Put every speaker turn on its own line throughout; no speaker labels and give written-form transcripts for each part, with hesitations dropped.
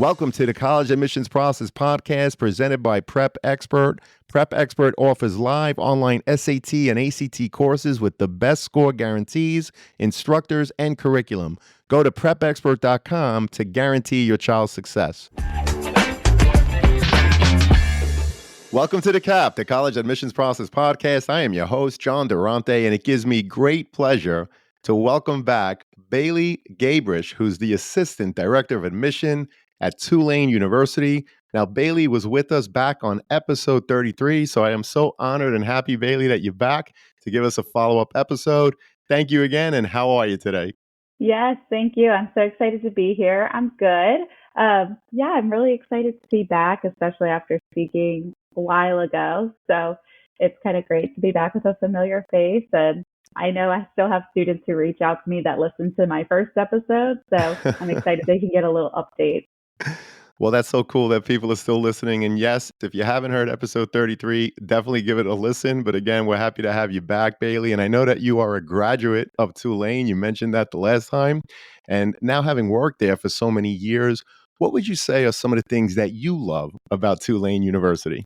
Welcome to the College Admissions Process Podcast presented by Prep Expert. Prep Expert offers live online SAT and ACT courses with the best score guarantees, instructors, and curriculum. Go to prepexpert.com to guarantee your child's success. Welcome to the CAP, the College Admissions Process Podcast. I am your host, John Durante, and it gives me great pleasure to welcome back Bailey Gabrish, who's the Assistant Director of Admission at Tulane University. Now, Bailey was with us back on episode 33, so I am so honored and happy, Bailey, that you're back to give us a follow-up episode. Thank you again, and how are you today?
Yes, thank you. I'm so excited to be here. I'm good. I'm really excited to be back, especially after speaking a while ago. So it's kind of great to be back with a familiar face. And I know I still have students who reach out to me that listen to my first episode. So I'm excited they can get a little update.
Well, that's so cool that people are still listening. And yes, if you haven't heard episode 33, definitely give it a listen. But again, we're happy to have you back, Bailey. And I know that you are a graduate of Tulane. You mentioned that the last time. And now having worked there for so many years, what would you say are some of the things that you love about Tulane University?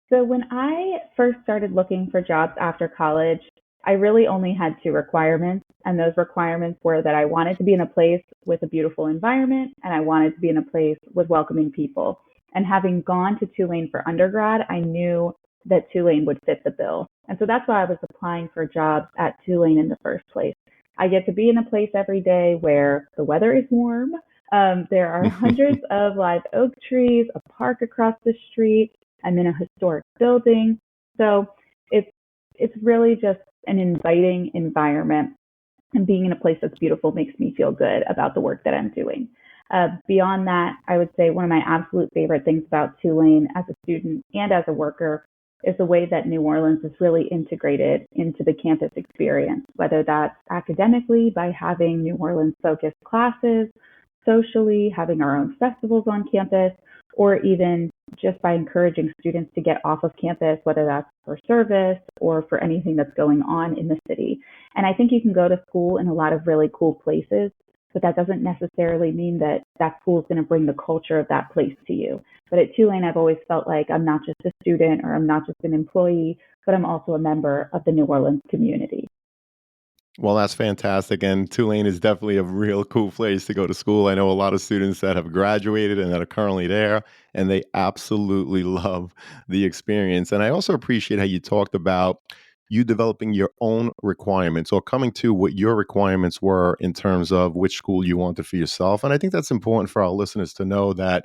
So when I first started looking for jobs after college, I really only had two requirements. And those requirements were that I wanted to be in a place with a beautiful environment and I wanted to be in a place with welcoming people. And having gone to Tulane for undergrad, I knew that Tulane would fit the bill. And so that's why I was applying for jobs at Tulane in the first place. I get to be in a place every day where the weather is warm. There are hundreds of live oak trees, a park across the street. I'm in a historic building. So it's really just an inviting environment, and being in a place that's beautiful makes me feel good about the work that I'm doing. Beyond that, I would say one of my absolute favorite things about Tulane as a student and as a worker is the way that New Orleans is really integrated into the campus experience, whether that's academically by having New Orleans focused classes, socially having our own festivals on campus, or even just by encouraging students to get off of campus, whether that's for service or for anything that's going on in the city. And I think you can go to school in a lot of really cool places, but that doesn't necessarily mean that that school is going to bring the culture of that place to you. But at Tulane, I've always felt like I'm not just a student or I'm not just an employee, but I'm also a member of the New Orleans community.
Well, that's fantastic. And Tulane is definitely a real cool place to go to school. I know a lot of students that have graduated and that are currently there, and they absolutely love the experience. And I also appreciate how you talked about you developing your own requirements or coming to what your requirements were in terms of which school you wanted for yourself. And I think that's important for our listeners to know that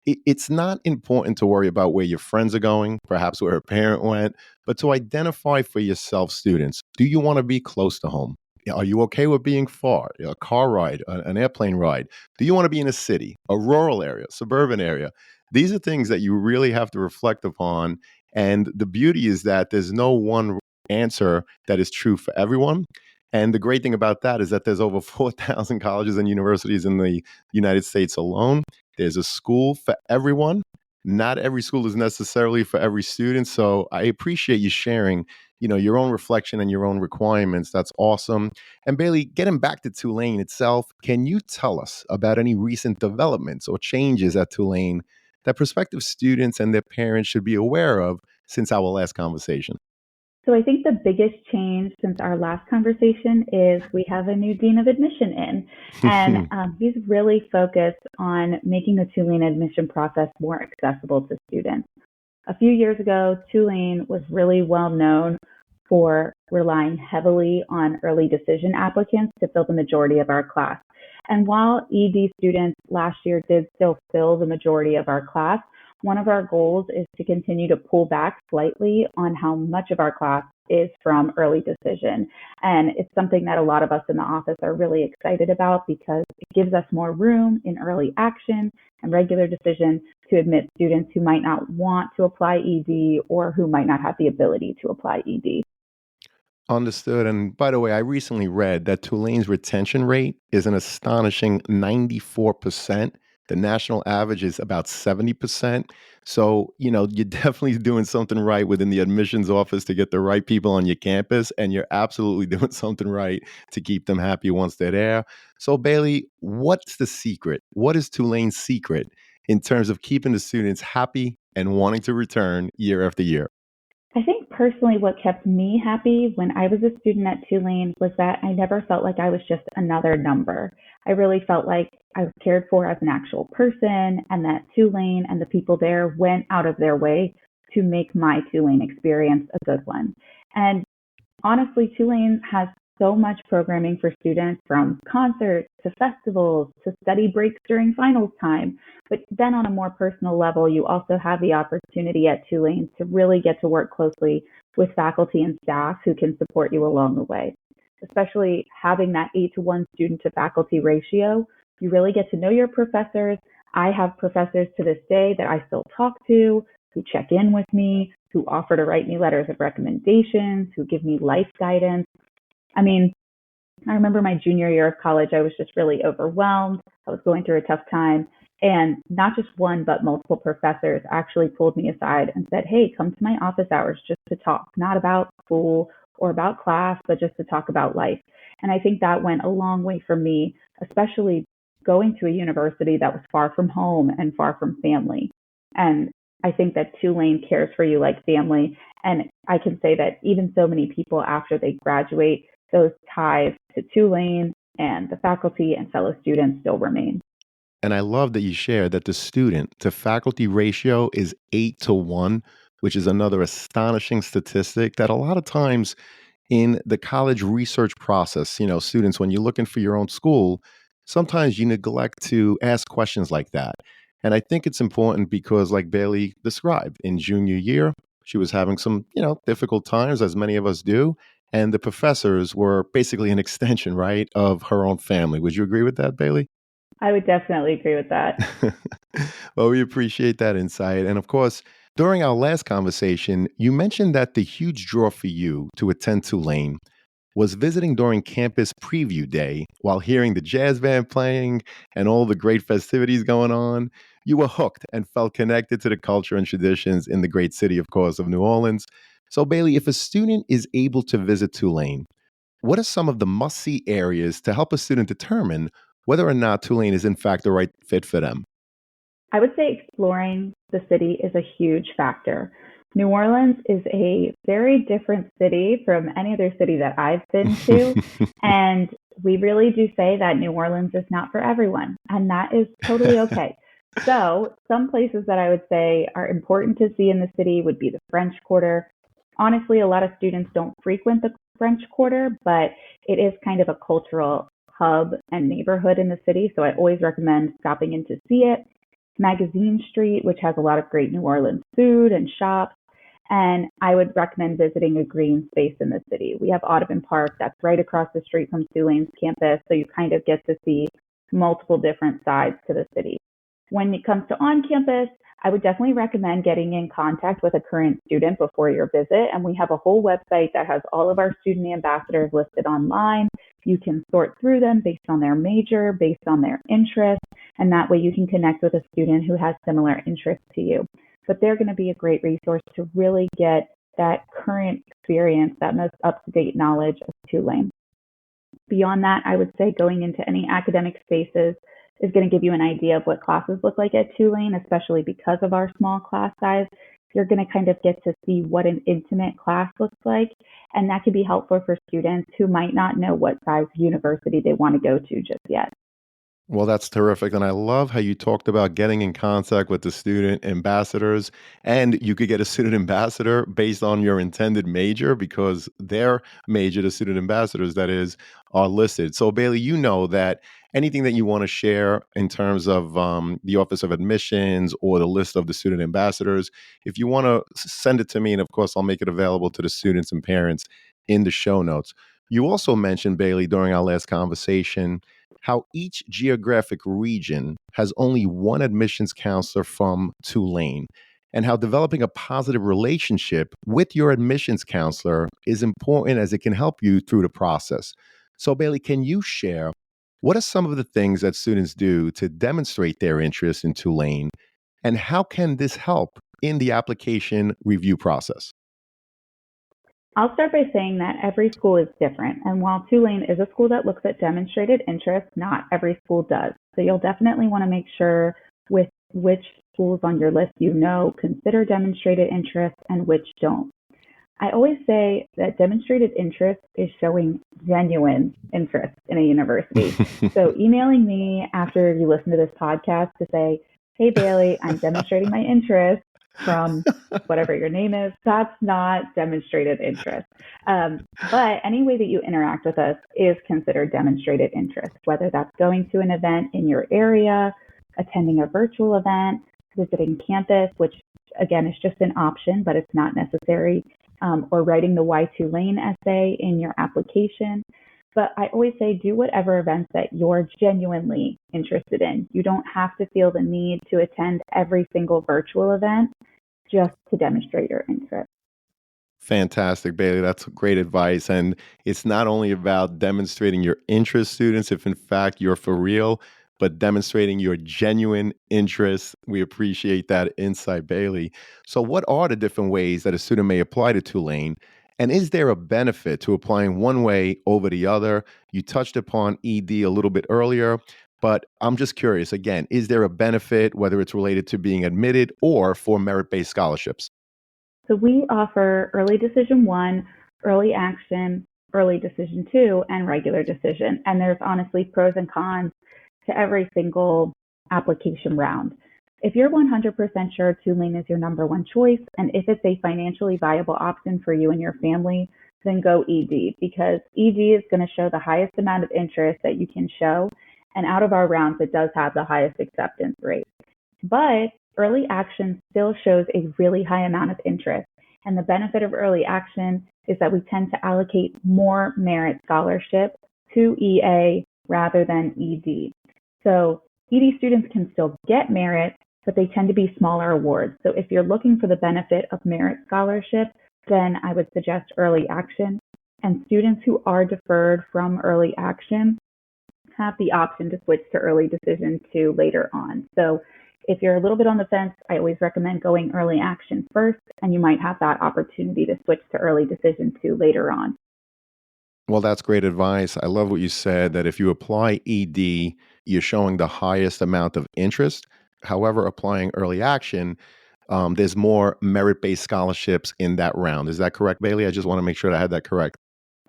it's not important to worry about where your friends are going, perhaps where a parent went, but to identify for yourself, students, do you want to be close to home? Are you okay with being far? A car ride, an airplane ride? Do you want to be in a city, a rural area, suburban area? These are things that you really have to reflect upon. And the beauty is that there's no one answer that is true for everyone. And the great thing about that is that there's over 4,000 colleges and universities in the United States alone. There's a school for everyone. Not every school is necessarily for every student. So I appreciate you sharing, your own reflection and your own requirements. That's awesome. And Bailey, getting back to Tulane itself, can you tell us about any recent developments or changes at Tulane that prospective students and their parents should be aware of since our last conversation?
So I think the biggest change since our last conversation is we have a new dean of admission in, and he's really focused on making the Tulane admission process more accessible to students. A few years ago, Tulane was really well known for relying heavily on early decision applicants to fill the majority of our class. And while ED students last year did still fill the majority of our class, one of our goals is to continue to pull back slightly on how much of our class is from early decision. And it's something that a lot of us in the office are really excited about because it gives us more room in early action and regular decision to admit students who might not want to apply ED or who might not have the ability to apply ED.
Understood. And by the way, I recently read that Tulane's retention rate is an astonishing 94%. The national average is about 70%. So, you're definitely doing something right within the admissions office to get the right people on your campus. And you're absolutely doing something right to keep them happy once they're there. So, Bailey, what's the secret? What is Tulane's secret in terms of keeping the students happy and wanting to return year after year?
I think personally, what kept me happy when I was a student at Tulane was that I never felt like I was just another number. I really felt like I was cared for as an actual person, and that Tulane and the people there went out of their way to make my Tulane experience a good one. And honestly, Tulane has so much programming for students, from concerts to festivals to study breaks during finals time. But then on a more personal level, you also have the opportunity at Tulane to really get to work closely with faculty and staff who can support you along the way. Especially having that 8-to-1 student to faculty ratio, you really get to know your professors. I have professors to this day that I still talk to, who check in with me, who offer to write me letters of recommendations, who give me life guidance. I mean, I remember my junior year of college, I was just really overwhelmed. I was going through a tough time. And not just one, but multiple professors actually pulled me aside and said, "Hey, come to my office hours just to talk, not about school or about class, but just to talk about life." And I think that went a long way for me, especially going to a university that was far from home and far from family. And I think that Tulane cares for you like family. And I can say that even so many people after they graduate, those ties to Tulane and the faculty and fellow students still remain.
And I love that you share that the student to faculty ratio is 8-to-1, which is another astonishing statistic that a lot of times in the college research process, students, when you're looking for your own school, sometimes you neglect to ask questions like that. And I think it's important because, like Bailey described, in junior year, she was having some, difficult times, as many of us do. And the professors were basically an extension, right, of her own family. Would you agree with that, Bailey?
I would definitely agree with that.
Well, we appreciate that insight. And of course, during our last conversation, you mentioned that the huge draw for you to attend Tulane was visiting during campus preview day while hearing the jazz band playing and all the great festivities going on. You were hooked and felt connected to the culture and traditions in the great city, of course, of New Orleans. So, Bailey, if a student is able to visit Tulane, what are some of the must see areas to help a student determine whether or not Tulane is, in fact, the right fit for them?
I would say exploring the city is a huge factor. New Orleans is a very different city from any other city that I've been to. And we really do say that New Orleans is not for everyone, and that is totally okay. So, some places that I would say are important to see in the city would be the French Quarter. Honestly, a lot of students don't frequent the French Quarter, but it is kind of a cultural hub and neighborhood in the city. So, I always recommend stopping in to see it. Magazine Street, which has a lot of great New Orleans food and shops. And I would recommend visiting a green space in the city. We have Audubon Park that's right across the street from Tulane's campus, so you kind of get to see multiple different sides to the city. When it comes to on campus, I would definitely recommend getting in contact with a current student before your visit. And we have a whole website that has all of our student ambassadors listed online. You can sort through them based on their major, based on their interests, and that way you can connect with a student who has similar interests to you. But they're going to be a great resource to really get that current experience, that most up to date knowledge of Tulane. Beyond that, I would say going into any academic spaces is going to give you an idea of what classes look like at Tulane, especially because of our small class size. You're going to kind of get to see what an intimate class looks like, and that can be helpful for students who might not know what size university they want to go to just yet.
Well, that's terrific. And I love how you talked about getting in contact with the student ambassadors. And you could get a student ambassador based on your intended major because their major, the student ambassadors, that is, are listed. So, Bailey, you know that anything that you want to share in terms of the Office of Admissions or the list of the student ambassadors, if you want to send it to me, and of course, I'll make it available to the students and parents in the show notes. You also mentioned, Bailey, during our last conversation, how each geographic region has only one admissions counselor from Tulane, and how developing a positive relationship with your admissions counselor is important as it can help you through the process. So, Bailey, can you share What are some of the things that students do to demonstrate their interest in Tulane, and how can this help in the application review process?
I'll start by saying that every school is different, and while Tulane is a school that looks at demonstrated interest, not every school does. So you'll definitely want to make sure with which schools on your list consider demonstrated interest and which don't. I always say that demonstrated interest is showing genuine interest in a university. So emailing me after you listen to this podcast to say, hey, Bailey, I'm demonstrating my interest from whatever your name is, that's not demonstrated interest. But any way that you interact with us is considered demonstrated interest, whether that's going to an event in your area, attending a virtual event, visiting campus, which again is just an option, but it's not necessary, or writing the Why Tulane essay in your application. But I always say do whatever events that you're genuinely interested in. You don't have to feel the need to attend every single virtual event just to demonstrate your interest.
Fantastic, Bailey. That's great advice. And it's not only about demonstrating your interest, students, if in fact you're for real, but demonstrating your genuine interest. We appreciate that insight, Bailey. So, what are the different ways that a student may apply to Tulane? And is there a benefit to applying one way over the other? You touched upon ED a little bit earlier, but I'm just curious again, is there a benefit, whether it's related to being admitted or for merit based scholarships?
So we offer early decision one, early action, early decision two, and regular decision. And there's honestly pros and cons to every single application round. If you're 100% sure Tulane is your number one choice, and if it's a financially viable option for you and your family, then go ED because ED is going to show the highest amount of interest that you can show. And out of our rounds, it does have the highest acceptance rate. But early action still shows a really high amount of interest. And the benefit of early action is that we tend to allocate more merit scholarship to EA rather than ED. So ED students can still get merit, but they tend to be smaller awards. So if you're looking for the benefit of merit scholarship, then I would suggest early action. And students who are deferred from early action have the option to switch to early decision two later on. So if you're a little bit on the fence, I always recommend going early action first, and you might have that opportunity to switch to early decision two later on.
Well, that's great advice. I love what you said that if you apply ED, you're showing the highest amount of interest. However, applying early action, there's more merit based scholarships in that round. Is that correct, Bailey? I just want to make sure that I had that correct.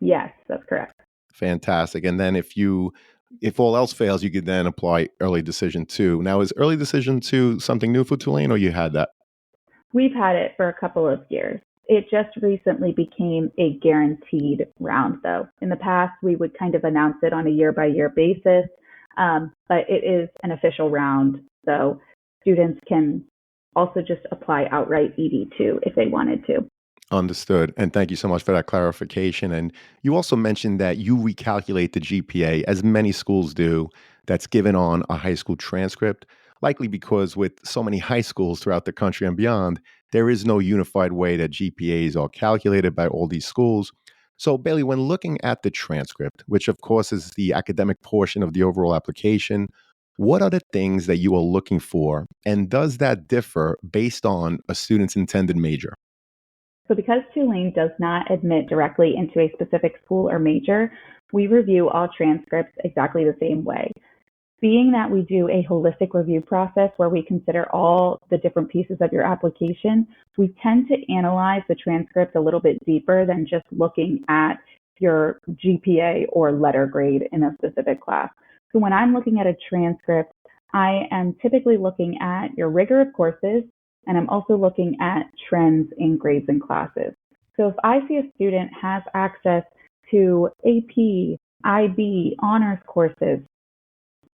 Yes, that's correct.
Fantastic. And then if all else fails, you could then apply early decision two. Now, is early decision two something new for Tulane, or you had that?
We've had it for a couple of years. It just recently became a guaranteed round, though. In the past, we would kind of announce it on a year by year basis, but it is an official round. So students can also just apply outright ED2 if they wanted to.
Understood. And thank you so much for that clarification. And you also mentioned that you recalculate the GPA, as many schools do, that's given on a high school transcript, likely because with so many high schools throughout the country and beyond, there is no unified way that GPAs are calculated by all these schools. So, Bailey, when looking at the transcript, which of course is the academic portion of the overall application, what are the things that you are looking for? And does that differ based on a student's intended major?
So because Tulane does not admit directly into a specific school or major, we review all transcripts exactly the same way. Being that we do a holistic review process where we consider all the different pieces of your application, we tend to analyze the transcript a little bit deeper than just looking at your GPA or letter grade in a specific class. So when I'm looking at a transcript, I am typically looking at your rigor of courses, and I'm also looking at trends in grades and classes. So if I see a student has access to AP, IB, honors courses,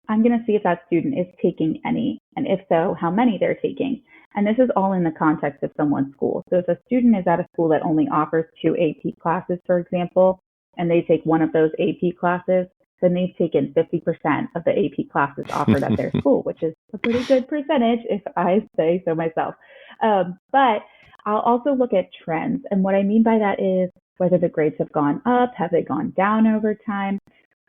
I'm going to see if that student is taking any, and if so, how many they're taking. And this is all in the context of someone's school. So if a student is at a school that only offers two AP classes, for example, and they take one of those AP classes, then they've taken 50% of the AP classes offered at their school, which is a pretty good percentage if I say so myself. But I'll also look at trends. And what I mean by that is whether the grades have gone up, have they gone down over time?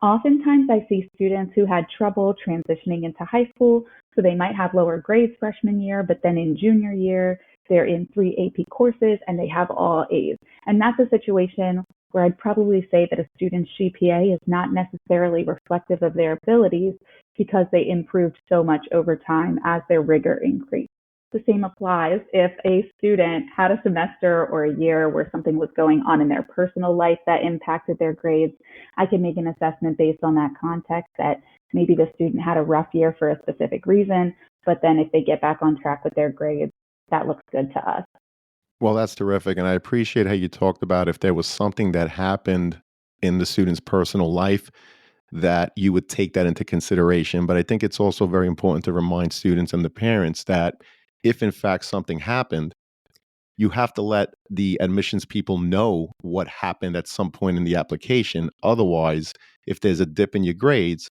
Oftentimes, I see students who had trouble transitioning into high school, so they might have lower grades freshman year, but then in junior year, they're in three AP courses and they have all A's. And that's a situation where I'd probably say that a student's GPA is not necessarily reflective of their abilities because they improved so much over time as their rigor increased. The same applies if a student had a semester or a year where something was going on in their personal life that impacted their grades. I can make an assessment based on that context that maybe the student had a rough year for a specific reason, but then if they get back on track with their grades, that looks good to us.
Well, that's terrific, and I appreciate how you talked about if there was something that happened in the student's personal life that you would take that into consideration. But I think it's also very important to remind students and the parents that if in fact something happened, you have to let the admissions people know what happened at some point in the application. Otherwise, if there's a dip in your grades,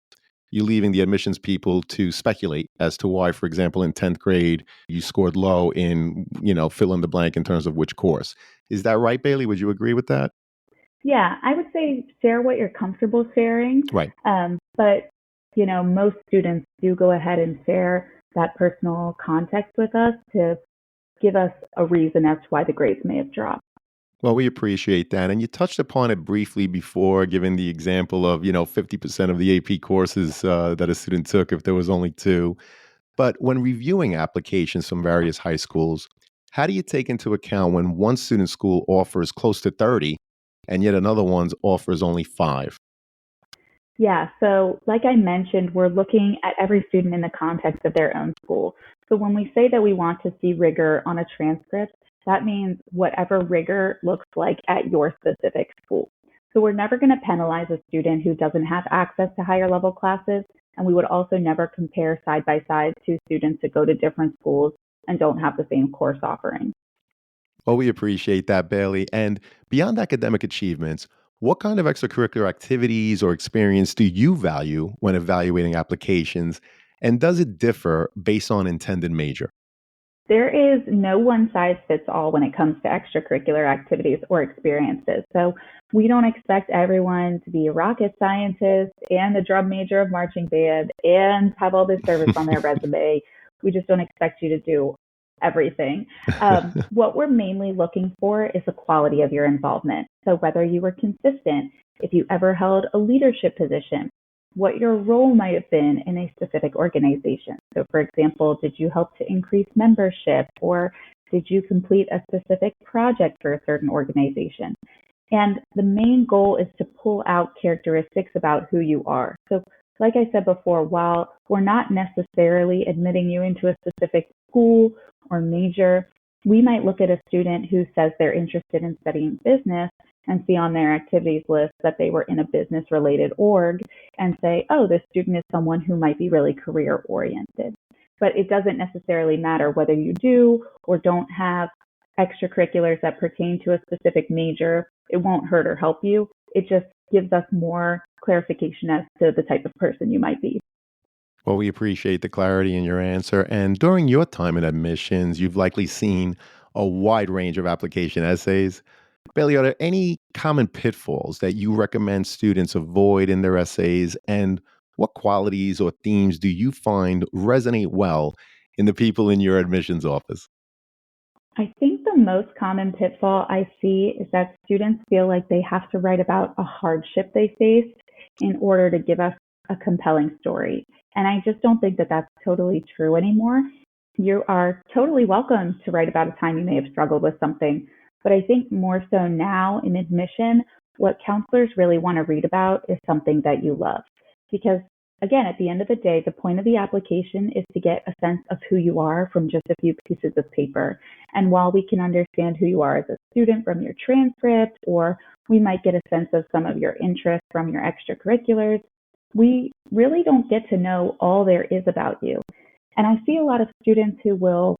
you're leaving the admissions people to speculate as to why, for example, in 10th grade, you scored low in, fill in the blank in terms of which course. Is that right, Bailey? Would you agree with that?
Yeah, I would say share what you're comfortable sharing.
Right.
But, most students do go ahead and share that personal context with us to give us a reason as to why the grades may have dropped.
Well, we appreciate that. And you touched upon it briefly before, giving the example of, 50% of the AP courses that a student took if there was only two. But when reviewing applications from various high schools, how do you take into account when one student school offers close to 30 and yet another one's offers only five?
Yeah, so like I mentioned, we're looking at every student in the context of their own school. So when we say that we want to see rigor on a transcript, that means whatever rigor looks like at your specific school. So we're never going to penalize a student who doesn't have access to higher level classes, and we would also never compare side by side two students that go to different schools and don't have the same course offering.
Well, we appreciate that, Bailey. And beyond academic achievements, what kind of extracurricular activities or experience do you value when evaluating applications? And does it differ based on intended major?
There is no one size fits all when it comes to extracurricular activities or experiences. So we don't expect everyone to be a rocket scientist and a drum major of marching band and have all this service on their resume. We just don't expect you to do everything. What we're mainly looking for is the quality of your involvement. So whether you were consistent, if you ever held a leadership position, what your role might have been in a specific organization. So, for example, did you help to increase membership or did you complete a specific project for a certain organization? And the main goal is to pull out characteristics about who you are. So, like I said before, while we're not necessarily admitting you into a specific school or major, we might look at a student who says they're interested in studying business and see on their activities list that they were in a business related org and say, oh, this student is someone who might be really career oriented. But it doesn't necessarily matter whether you do or don't have extracurriculars that pertain to a specific major. It won't hurt or help you. It just gives us more clarification as to the type of person you might be.
Well, we appreciate the clarity in your answer. And during your time in admissions, you've likely seen a wide range of application essays. Bailey, are there any common pitfalls that you recommend students avoid in their essays? And what qualities or themes do you find resonate well in the people in your admissions office?
I think the most common pitfall I see is that students feel like they have to write about a hardship they faced in order to give us a compelling story. And I just don't think that that's totally true anymore. You are totally welcome to write about a time you may have struggled with something. But I think more so now in admission, what counselors really want to read about is something that you love. Because again, at the end of the day, the point of the application is to get a sense of who you are from just a few pieces of paper. And while we can understand who you are as a student from your transcript, or we might get a sense of some of your interests from your extracurriculars, we really don't get to know all there is about you. And I see a lot of students who will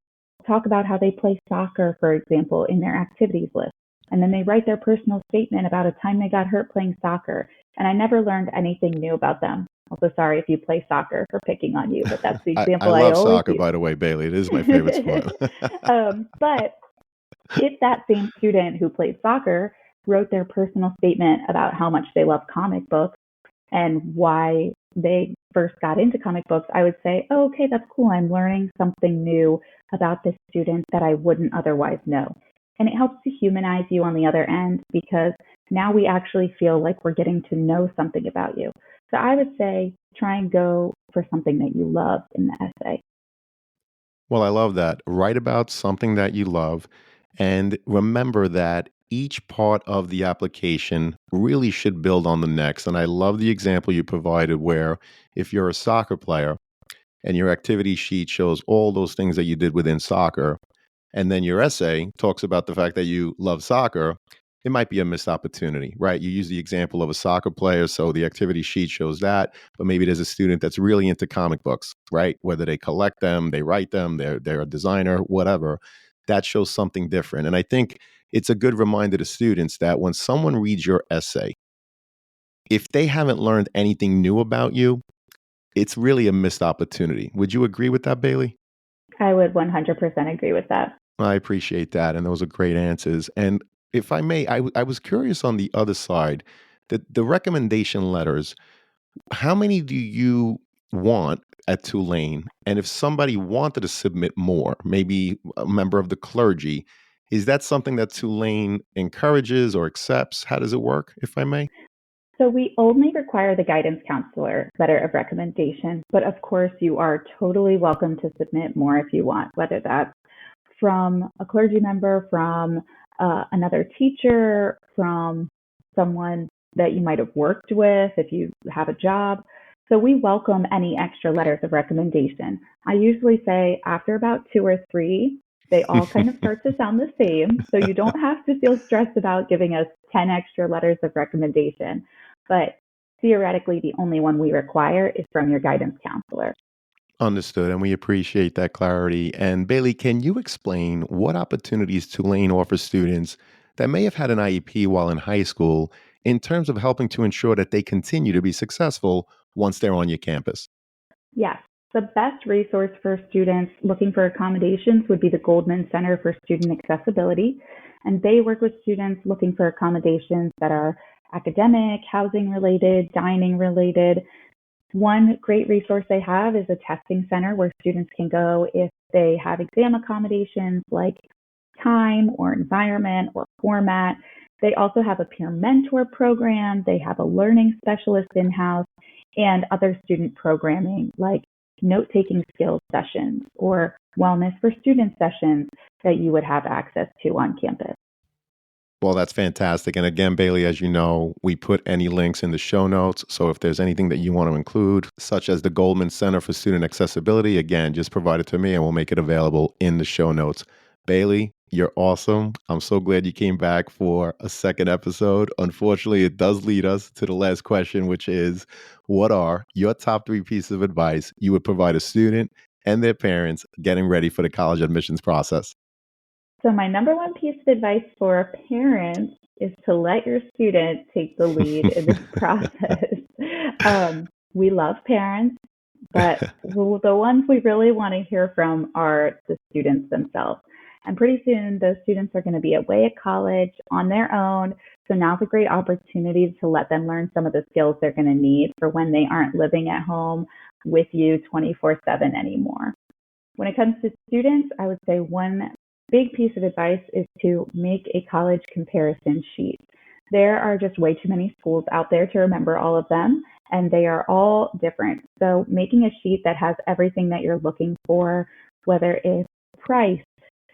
talk about how they play soccer, for example, in their activities list. And then they write their personal statement about a time they got hurt playing soccer. And I never learned anything new about them. Also, sorry if you play soccer for picking on you, but that's the
I
example I
love
always
soccer,
use.
by the way, Bailey. It is my favorite sport.
But if that same student who played soccer wrote their personal statement about how much they love comic books, and why they first got into comic books, I would say, oh, okay, that's cool. I'm learning something new about this student that I wouldn't otherwise know. And it helps to humanize you on the other end because now we actually feel like we're getting to know something about you. So I would say try and go for something that you love in the essay.
Well, I love that. Write about something that you love and remember that each part of the application really should build on the next. And I love the example you provided where if you're a soccer player and your activity sheet shows all those things that you did within soccer, and then your essay talks about the fact that you love soccer, it might be a missed opportunity, right? You use the example of a soccer player, so the activity sheet shows that, but maybe there's a student that's really into comic books, right? Whether they collect them, they write them, they're a designer, whatever. That shows something different. And I think it's a good reminder to students that when someone reads your essay, if they haven't learned anything new about you, it's really a missed opportunity. Would you agree with that, Bailey?
I would 100% agree with that.
I appreciate that, and those are great answers. And if I may, I was curious on the other side, the recommendation letters. How many do you want at Tulane? And if somebody wanted to submit more, maybe a member of the clergy, is that something that Tulane encourages or accepts? How does it work, if I may?
So we only require the guidance counselor letter of recommendation, but of course you are totally welcome to submit more if you want, whether that's from a clergy member, from another teacher, from someone that you might have worked with if you have a job. So we welcome any extra letters of recommendation. I usually say after about two or three, they all kind of start to sound the same. So you don't have to feel stressed about giving us 10 extra letters of recommendation. But theoretically, the only one we require is from your guidance counselor.
Understood, and we appreciate that clarity. And Bailey, can you explain what opportunities Tulane offers students that may have had an IEP while in high school in terms of helping to ensure that they continue to be successful once they're on your campus?
Yes, the best resource for students looking for accommodations would be the Goldman Center for Student Accessibility. And they work with students looking for accommodations that are academic, housing related, dining related. One great resource they have is a testing center where students can go if they have exam accommodations like time or environment or format. They also have a peer mentor program. They have a learning specialist in house and other student programming like note taking skills sessions or wellness for student sessions that you would have access to on campus.
Well, that's fantastic. And again, Bailey, as you know, we put any links in the show notes. So if there's anything that you want to include, such as the Goldman Center for Student Accessibility, again, just provide it to me and we'll make it available in the show notes. Bailey, you're awesome. I'm so glad you came back for a second episode. Unfortunately, it does lead us to the last question, which is what are your top three pieces of advice you would provide a student and their parents getting ready for the college admissions process?
So, my number one piece of advice for parents is to let your student take the lead in this process. We love parents, but the ones we really want to hear from are the students themselves. And pretty soon, those students are going to be away at college on their own. So now's a great opportunity to let them learn some of the skills they're going to need for when they aren't living at home with you 24/7 anymore. When it comes to students, I would say one big piece of advice is to make a college comparison sheet. There are just way too many schools out there to remember all of them, and they are all different. So, making a sheet that has everything that you're looking for, whether it's price,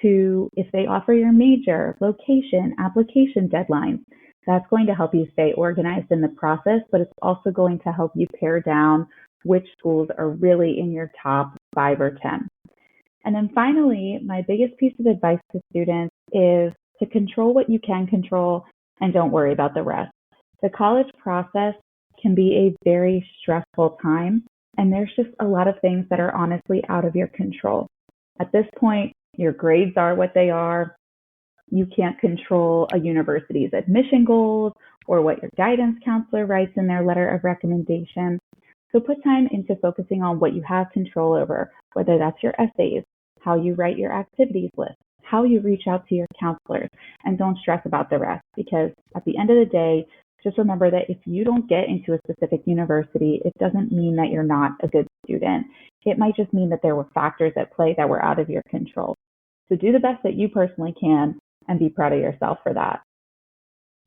to if they offer your major, location, application deadlines, that's going to help you stay organized in the process, but it's also going to help you pare down which schools are really in your top 5 or 10. And then finally, my biggest piece of advice to students is to control what you can control and don't worry about the rest. The college process can be a very stressful time, and there's just a lot of things that are honestly out of your control. At this point, your grades are what they are. You can't control a university's admission goals or what your guidance counselor writes in their letter of recommendation. So put time into focusing on what you have control over, whether that's your essays, how you write your activities list, how you reach out to your counselors, and don't stress about the rest because at the end of the day, just remember that if you don't get into a specific university, it doesn't mean that you're not a good student. It might just mean that there were factors at play that were out of your control. So do the best that you personally can and be proud of yourself for that.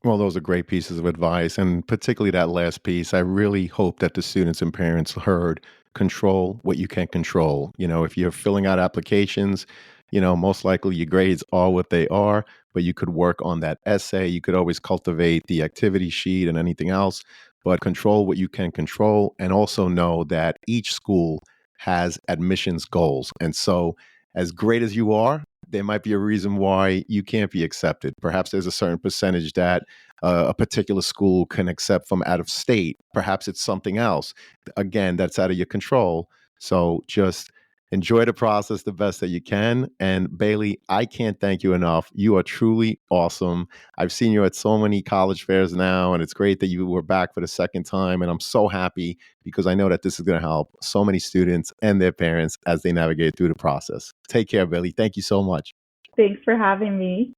Well, those are great pieces of advice, and particularly that last piece. I really hope that the students and parents heard control what you can control. If you're filling out applications, most likely your grades are what they are, but you could work on that essay. You could always cultivate the activity sheet and anything else, but control what you can control, and also know that each school has admissions goals. And so, as great as you are, there might be a reason why you can't be accepted. Perhaps there's a certain percentage that a particular school can accept from out of state. Perhaps it's something else. Again, that's out of your control. So just enjoy the process the best that you can. And Bailey, I can't thank you enough. You are truly awesome. I've seen you at so many college fairs now, and it's great that you were back for the second time. And I'm so happy because I know that this is going to help so many students and their parents as they navigate through the process. Take care, Bailey. Thank you so much.
Thanks for having me.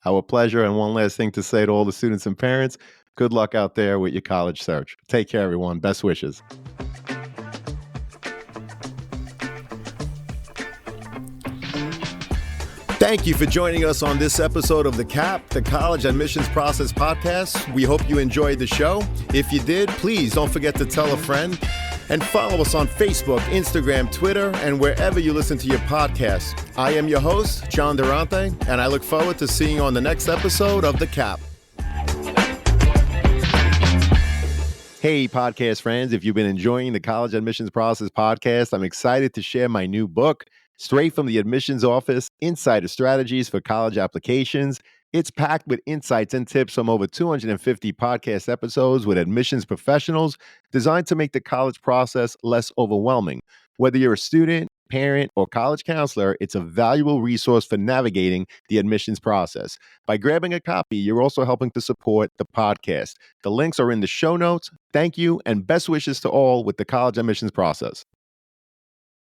Our pleasure. And one last thing to say to all the students and parents, good luck out there with your college search. Take care, everyone. Best wishes. Thank you for joining us on this episode of The CAP, the College Admissions Process Podcast. We hope you enjoyed the show. If you did, please don't forget to tell a friend and follow us on Facebook, Instagram, Twitter, and wherever you listen to your podcasts. I am your host, John Durante, and I look forward to seeing you on the next episode of The CAP. Hey, podcast friends, if you've been enjoying the College Admissions Process Podcast, I'm excited to share my new book, Straight from the Admissions Office, Insider Strategies for College Applications. It's packed with insights and tips from over 250 podcast episodes with admissions professionals designed to make the college process less overwhelming. Whether you're a student, parent, or college counselor, it's a valuable resource for navigating the admissions process. By grabbing a copy, you're also helping to support the podcast. The links are in the show notes. Thank you, and best wishes to all with the college admissions process.